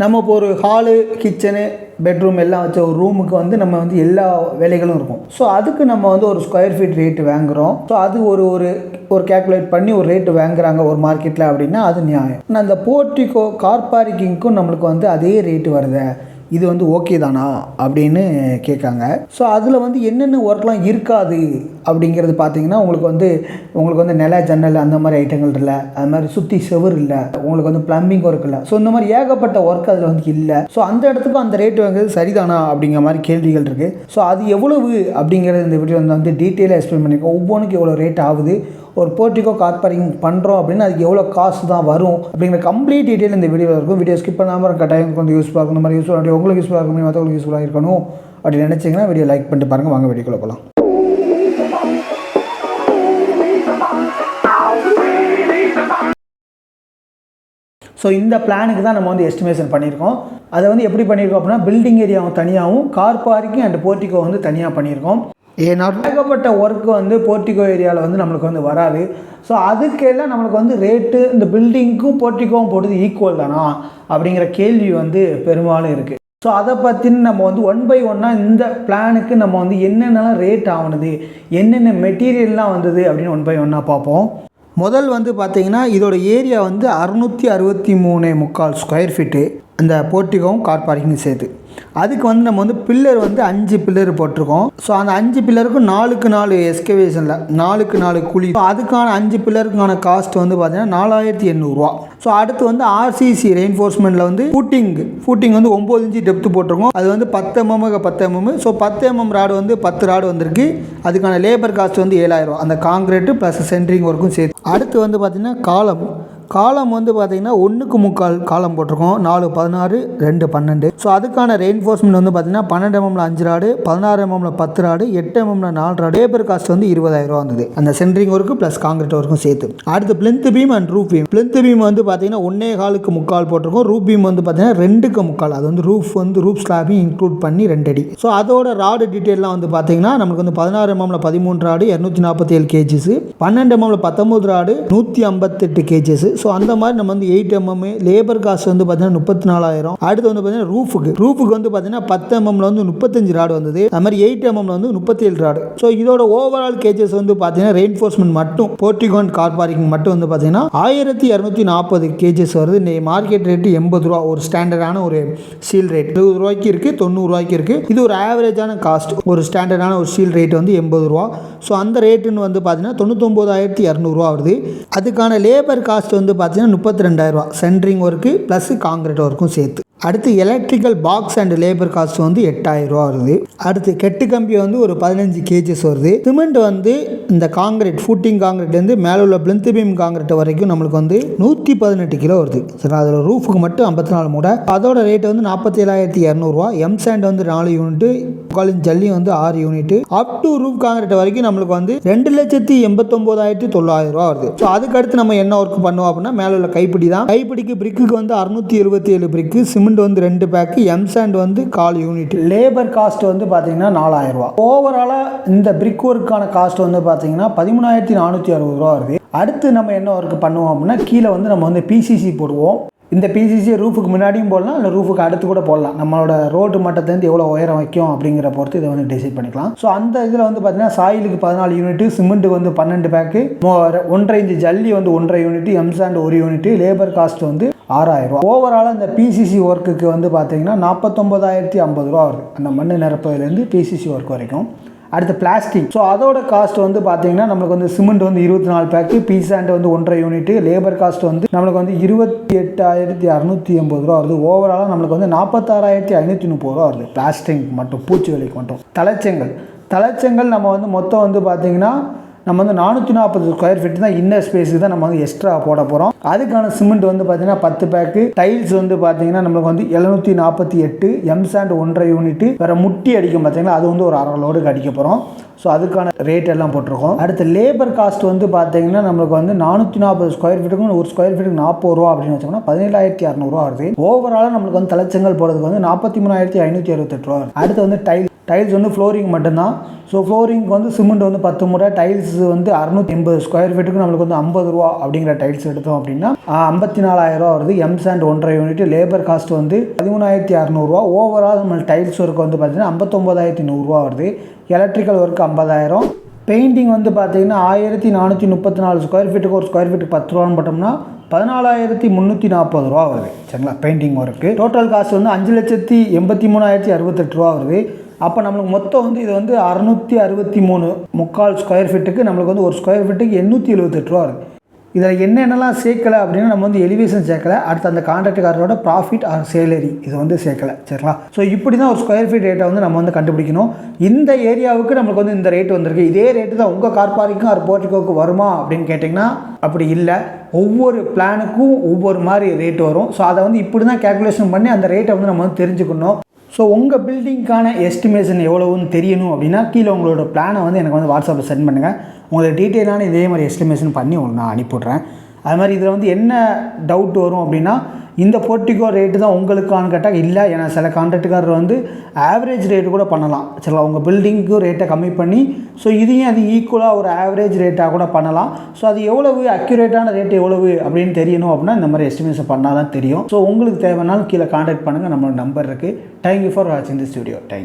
நம்ம இப்போ ஒரு ஹாலு, கிச்சனு, பெட்ரூம் எல்லாம் வச்ச ஒரு ரூமுக்கு வந்து நம்ம வந்து எல்லா வேலைகளும் இருக்கும். ஸோ அதுக்கு நம்ம வந்து ஒரு ஸ்கொயர் ஃபீட் ரேட்டு வாங்குகிறோம். ஸோ அது ஒரு ஒரு கேல்குலேட் பண்ணி ஒரு ரேட்டு வாங்குறாங்க ஒரு மார்க்கெட்டில் அப்படின்னா அது நியாயம். ஆனால் அந்த போர்ட்டிகோ, கார் பார்க்கிங்க்கும் நம்மளுக்கு வந்து அதே ரேட்டு வருது, இது வந்து ஓகே தானா அப்படின்னு கேட்காங்க. ஸோ அதில் வந்து என்னென்ன ஒர்க்லாம் இருக்காது அப்படிங்கிறது பார்த்தீங்கன்னா உங்களுக்கு வந்து நில, ஜன்னல் அந்த மாதிரி ஐட்டங்கள் இல்லை, அது மாதிரி சுற்றி செவர் இல்லை, உங்களுக்கு வந்து ப்ளம்பிங் ஒர்க் இல்லை. ஸோ இந்த மாதிரி ஏகப்பட்ட ஒர்க் அதில் வந்து இல்லை. ஸோ அந்த இடத்துக்கும் அந்த ரேட்டு வாங்குறது சரிதானா அப்படிங்கிற மாதிரி கேள்விகள் இருக்குது. ஸோ அது எவ்வளவு அப்படிங்கிறது இந்த வீடியோ வந்து டீட்டெயிலாக எக்ஸ்பிளைன் பண்ணியிருக்கோம். ஒவ்வொன்றுக்கு எவ்வளோ ரேட் ஆகுது, ஒரு போர்ட்டிகோ கார் பார்க்கிங் பண்ணுறோம் அப்படின்னா அதுக்கு எவ்வளோ காசு தான் வரும் அப்படிங்கிற கம்ப்ளீட் டீட்டெயில் இந்த வீடியோவில் இருக்கும். வீடியோ ஸ்கிப் பண்ணாமல் கட்டாயம் கொஞ்சம் யூஸ்ஃபுல்லாக இருக்கும். இந்த மாதிரி யூஸ்ஃபுல்லாக உங்களுக்கு யூஸ்ஃபுல்லாக இருக்கும், மற்றவங்களுக்கு யூஸ்ஃபுல்லாக இருக்கணும் அப்படின்னு நினச்சிங்கன்னா வீடியோ லைக் பண்ணிட்டு பாருங்கள். வாங்க வீடியோக்குள்ள போகலாம். ஸோ இந்த பிளானுக்கு தான் நம்ம வந்து எஸ்டிமேஷன் பண்ணியிருக்கோம். அதை வந்து எப்படி பண்ணியிருக்கோம் அப்படின்னா பில்டிங் ஏரியாவும் தனியாகவும், கார் பார்க்கிங் அண்ட் போர்ட்டிகோ வந்து தனியாக பண்ணியிருக்கோம். ஏன்னா ஏகப்பட்ட ஒர்க்கு வந்து போர்ட்டிகோ ஏரியாவில் வந்து நம்மளுக்கு வந்து வராது. ஸோ அதுக்கெல்லாம் நம்மளுக்கு வந்து ரேட்டு இந்த பில்டிங்க்கும் போர்ட்டிகோவும் போட்டது ஈக்குவல் தானா அப்படிங்கிற கேள்வி வந்து பெரும்பாலும் இருக்குது. ஸோ அதை பற்றின நம்ம வந்து 1 by 1 இந்த பிளானுக்கு நம்ம வந்து என்னென்னலாம் ரேட் ஆகுனது, என்னென்ன மெட்டீரியல்லாம் வந்தது அப்படின்னு 1 by 1 பார்ப்போம். முதல் வந்து பார்த்திங்கன்னா இதோட ஏரியா வந்து 663.25 ஸ்கொயர் ஃபீட்டு, அந்த போர்ட்டிகோவும் கார் பார்க்கிங் சேர்த்து. அதுக்கு வந்து நம்ம வந்து பில்லர் வந்து 5 பில்லர் போட்டிருக்கோம். ஸோ அந்த 5 பில்லருக்கும் 4க்கு 4 எஸ்கவேஷனில் 4க்கு 4 குழி. ஸோ அதுக்கான 5 பில்லருக்கான காஸ்ட் வந்து பார்த்தீங்கன்னா 4800 ரூபா. ஸோ அடுத்து வந்து ஆர்சிசி ரெயின்ஃபோர்ஸ்மெண்ட்டில் வந்து ஃபூட்டிங் வந்து 9 இன்ச்சு டெப்த்து போட்டிருக்கோம். அது வந்து 10 mm 10 mm. So 10 mm rod வந்து 10 ராடு வந்திருக்கு. அதுக்கான லேபர் காஸ்ட் வந்து 7000 ரூபா, அந்த காங்கிரீட்டு ப்ளஸ் சென்ட்ரிங் ஒர்க்கும் சேர்த்து. அடுத்து வந்து பார்த்திங்கன்னா காலம் வந்து பார்த்திங்கன்னா 1/4 காலம் போட்டிருக்கோம். 4 16 2 12. ஸோ அதுக்கான ரெயின்ஃபோர்ஸ்மெண்ட் வந்து பார்த்திங்கன்னா 12 mm 5 rod, 16 mm 10 rod, 8 mm 4 rod. Labour cost வந்து 20000 ரூபா வந்தது, அந்த சென்ட்ரிங் ஒர்க்கு ப்ளஸ் காங்கிரீட் ஒர்க்கும் சேர்த்து. அடுத்து plinth beam and roof beam. Plinth beam வந்து பார்த்திங்கன்னா 1.25 போட்டிருக்கோம். ரூஃப் பீம் வந்து பார்த்திங்கன்னா 2.25. அது வந்து ரூஃப் ஸ்லாபையும் இன்க்ளூட் பண்ணி 2 அடி. ஸோ அதோட ராடு டீட்டெயிலாம் வந்து பார்த்திங்கன்னா நமக்கு வந்து 16 mm 13 rod 247 KGs, 12 mm 19 rod 158 KGs. So அந்த மாதிரி நம்ம வந்து 8 mm. லேபர் காஸ்ட் வந்து பார்த்தீங்கன்னா 34000. அடுத்து வந்து பார்த்தீங்கன்னா ரூஃபுக்கு வந்து பார்த்தீங்கன்னா 10 mm வந்து 35 ராடு வந்தது. அது மாதிரி 8 mm வந்து 37 ராடு. ஸோ இதோட ஓவரால் கேஜஸ் வந்து பார்த்தீங்கன்னா ரெயின்ஃபோர்ஸ்மெண்ட் மட்டும் போர்ட்டிகோ அண்ட் கார் பார்க்கிங் மட்டும் வந்து பார்த்தீங்கன்னா 1240 கேஜஸ் வருது. இந்த மார்க்கெட் ரேட்டு 80 ரூபா. ஒரு ஸ்டாண்டர்டான ஒரு ஸ்டீல் ரேட் 20 ரூபாய்க்கு இருக்குது, 90 ரூபாய்க்கு இருக்குது. இது ஒரு ஆவரேஜான காஸ்ட். ஒரு ஸ்டாண்டர்டான ஒரு ஸ்டீல் ரேட் வந்து 80 ரூபா. ஸோ அந்த ரேட்டுன்னு வந்து பார்த்தீங்கன்னா 99200 ரூபா வருது. அதுக்கான லேபர் காஸ்ட் வந்து பார்த்தீங்கன்னா 32000 ரூபா, சென்ட்ரிங் ஒர்க்கு ப்ளஸ் காங்கிரீட் ஒர்க்கும் சேர்த்து. அடுத்து electrical box and labour cost வந்து 8000 ரூபா வருது. அடுத்து கெட்டு கம்பி வந்து ஒரு 15 கேஜஸ் வருது. சிமெண்ட் வந்து இந்த காங்கிரீட் ஃபூட்டிங் காங்கிரீட்லேருந்து மேலே உள்ள பிளிந்த் பீம் காங்கிரீட் வரைக்கும் நம்மளுக்கு வந்து 118 கிலோ வருது. சரி, அதில் ரூஃபுக்கு மட்டும் 54 மூடை. அதோட ரேட் வந்து 47200 ரூபா. எம் சாண்ட் வந்து 4 யூனிட்டு, ஜல்லி வந்து 6 unit. Up to roof concrete வரைக்கும் நம்மளுக்கு வந்து 2,89,900 ரூபா வருது. ஸோ அதுக்கடுத்து நம்ம என்ன ஒர்க் பண்ணுவோம் அப்படின்னா மேலே உள்ள கைப்பிடி தான். கைப்பிடிக்கு பிரிக்கு வந்து 677 பிரிக்கு, சிமெண்ட் வந்து 2 பேக்கு, எம் சாண்ட் வந்து 1/4 யூனிட். லேபர் காஸ்ட் வந்து பார்த்தீங்கன்னா 4000 ரூபா. ஓவராலாக இந்த பிரிக் ஒர்க்கான காஸ்ட் வந்து பார்த்தீங்கன்னா 13460 ரூபா வருது. அடுத்து நம்ம என்ன ஒர்க் பண்ணுவோம் அப்படின்னா கீழே வந்து நம்ம வந்து பிசிசி போடுவோம். இந்த பிசிசி ரூஃபுக்கு முன்னாடியும் போடலாம், இல்லை ரூஃபுக்கு அடுத்து கூட போடலாம். நம்மளோட ரோடு மட்டத்துலேருந்து எவ்வளோ உயரம் வைக்கும் அப்படிங்கிற பொறுத்து இதை வந்து டிசைட் பண்ணிக்கலாம். ஸோ அந்த இதில் வந்து பார்த்தீங்கன்னா சாயிலுக்கு 14 யூனிட்டு, சிமெண்ட்டுக்கு வந்து 12 பேக்கு, 1.5 இன்ச்சு ஜல்லி வந்து 1.5 unit, M sand 1 unit. Labour cost வந்து 6000 ரூபா. ஓவராலாக இந்த பிசிசி ஒர்க்குக்கு வந்து பார்த்தீங்கன்னா 49050 ரூபா வருது, அந்த மண் நிரப்பதுலேருந்து பிசிசி ஒர்க் வரைக்கும். அடுத்து பிளாஸ்டிக். ஸோ அதோட காஸ்ட் வந்து பார்த்தீங்கன்னா நம்மளுக்கு வந்து சிமெண்ட் வந்து 24 பேக்கு, பீ சாண்ட் வந்து 1.5 யூனிட். லேபர் காஸ்ட் வந்து நம்மளுக்கு வந்து 28680 ரூபா வருது. ஓவராலாக நம்மளுக்கு வந்து 46530 ரூபா வருது பிளாஸ்டிக் மட்டும், பூச்சி வேலைக்கு மட்டும். தலைச்செங்கல் நம்ம வந்து மொத்தம் வந்து பார்த்தீங்கன்னா நம்ம வந்து 440 ஸ்கொயர் ஃபீட் தான் இன்னர் ஸ்பேஸுக்கு தான் நம்ம வந்து எக்ஸ்ட்ரா போட போகிறோம். அதுக்கான சிமெண்ட் வந்து பார்த்தீங்கன்னா 10 பேக்கு, டைல்ஸ் வந்து பார்த்தீங்கன்னா நம்மளுக்கு வந்து 748, எம் சாண்ட் 1.5 யூனிட். வேறு முட்டி அடிக்கும் பார்த்தீங்கன்னா அது வந்து ஒரு 1/2 லோடுக்கு அடிக்க போகிறோம். ஸோ அதுக்கான ரேட் எல்லாம் போட்டிருக்கோம். அடுத்து லேபர் காஸ்ட் வந்து பார்த்தீங்கன்னா நம்மளுக்கு வந்து 440 ஸ்கொயர் ஃபீட்டுக்கு ஒரு ஸ்கொயர் ஃபீட்டுக்கு 40 ரூபா அப்படின்னு வச்சோம்னா 17600 ரூபா வருது. ஓவராலாக நம்மளுக்கு வந்து தலைச்செங்கல் போடுறதுக்கு வந்து 43568 ரூபா வருது. அடுத்து வந்து டைல்ஸ் வந்து ஃப்ளோரிங் மட்டும்தான். ஸோ ஃப்ளோரிங்க்கு வந்து சிமெண்ட் வந்து 10 மூட்டை, டைல்ஸ் வந்து 680 ஸ்கொயர் ஃபீட்டுக்கு நம்மளுக்கு வந்து 50 ரூபா அப்படிங்கிற டைல்ஸ் எடுத்தோம் அப்படின்னா 54,000 ரூபா வருது. எம்சாண்ட் 1.5 யூனிட், லேபர் காஸ்ட் வந்து 13,600 ரூபா. ஓவரால் நம்ம டைல்ஸ் ஒர்க் வந்து பார்த்திங்கன்னா 59,100 ரூபா வருது. Electrical work 50,000. பெயிண்டிங் வந்து பார்த்திங்கன்னா 1434 ஸ்கொயர் ஃபீட்டுக்கு ஒரு ஸ்கொயர் ஃபீட்டுக்கு 10 ரூபான்னு போட்டோம்னா 14,340 ரூபா வருது. சரிங்களா, பெயிண்டிங் ஒர்க்கு. டோட்டல் காஸ்ட் வந்து 5,83,068 ரூபா வருது. அப்போ நம்மளுக்கு மொத்தம் வந்து இது வந்து 663 முக்கால் ஸ்கொயர் ஃபீட்டுக்கு நம்மளுக்கு வந்து ஒரு ஸ்கொயர் ஃபீட்டுக்கு 878 ரூபா வருது. இதில் என்னென்னலாம் சேர்க்கலை அப்படின்னா நம்ம வந்து எலிவேஷன் சேர்க்கலை, அடுத்து அந்த கான்ட்ராக்டுக்காரரோட ப்ராஃபிட் ஆர் சேலரி இது வந்து சேர்க்கலை. சரிங்களா, ஸோ இப்படி தான் ஒரு ஸ்கொயர் ஃபீட் ரேட்டை வந்து நம்ம வந்து கண்டுபிடிக்கணும். இந்த ஏரியாவுக்கு நம்மளுக்கு வந்து இந்த ரேட் வந்திருக்கு, இதே ரேட்டு தான் உங்கள் கார் பார்க்கிங்கும் ஆர் போர்ட்டிகோவுக்கு வருமா அப்படின்னு கேட்டிங்கன்னா அப்படி இல்லை. ஒவ்வொரு பிளானுக்கும் ஒவ்வொரு மாதிரி ரேட் வரும். ஸோ அதை வந்து இப்படி தான் கேல்குலேஷன் பண்ணி அந்த ரேட்டை வந்து நம்ம வந்து தெரிஞ்சுக்கணும். ஸோ உங்கள் பில்டிங்க்கான எஸ்டிமேஷன் எவ்வளவுன்னு தெரியணும் அப்படின்னா கீழே உங்களோட பிளானை வந்து எனக்கு வந்து வாட்ஸ்அப்பில் சென்ட் பண்ணுங்கள். உங்களுக்கு டீட்டெயிலான இதே மாதிரி எஸ்டிமேஷன் பண்ணி உங்களுக்கு நான் அனுப்பிவிட்றேன். அது மாதிரி இதில் வந்து என்ன டவுட் வரும் அப்படின்னா இந்த போர்ட்டிகோ ரேட்டு தான் உங்களுக்கானு கேட்டால் இல்லை, ஏன்னா சில கான்ட்ராக்டுக்காரர் வந்து ஆவரேஜ் ரேட்டு கூட பண்ணலாம். சரிங்களா, உங்கள் பில்டிங்க்கு ரேட்டை கம்மி பண்ணி ஸோ இதையும் அது ஈக்குவலாக ஒரு ஆவரேஜ் ரேட்டாக கூட பண்ணலாம். ஸோ அது எவ்வளவு அக்யூரேட்டான ரேட் எவ்வளவு அப்படின்னு தெரியணும் அப்படின்னா இந்த மாதிரி எஸ்டிமேஷன் பண்ணால் தான் தெரியும். ஸோ உங்களுக்கு தேவைனாலும் கீழே கான்டாக்ட் பண்ணுங்கள், நம்மளோட நம்பர் இருக்குது. தேங்க்யூ ஃபார் வாட்சிங் திஸ் வீடியோ. தேங்க்யூ.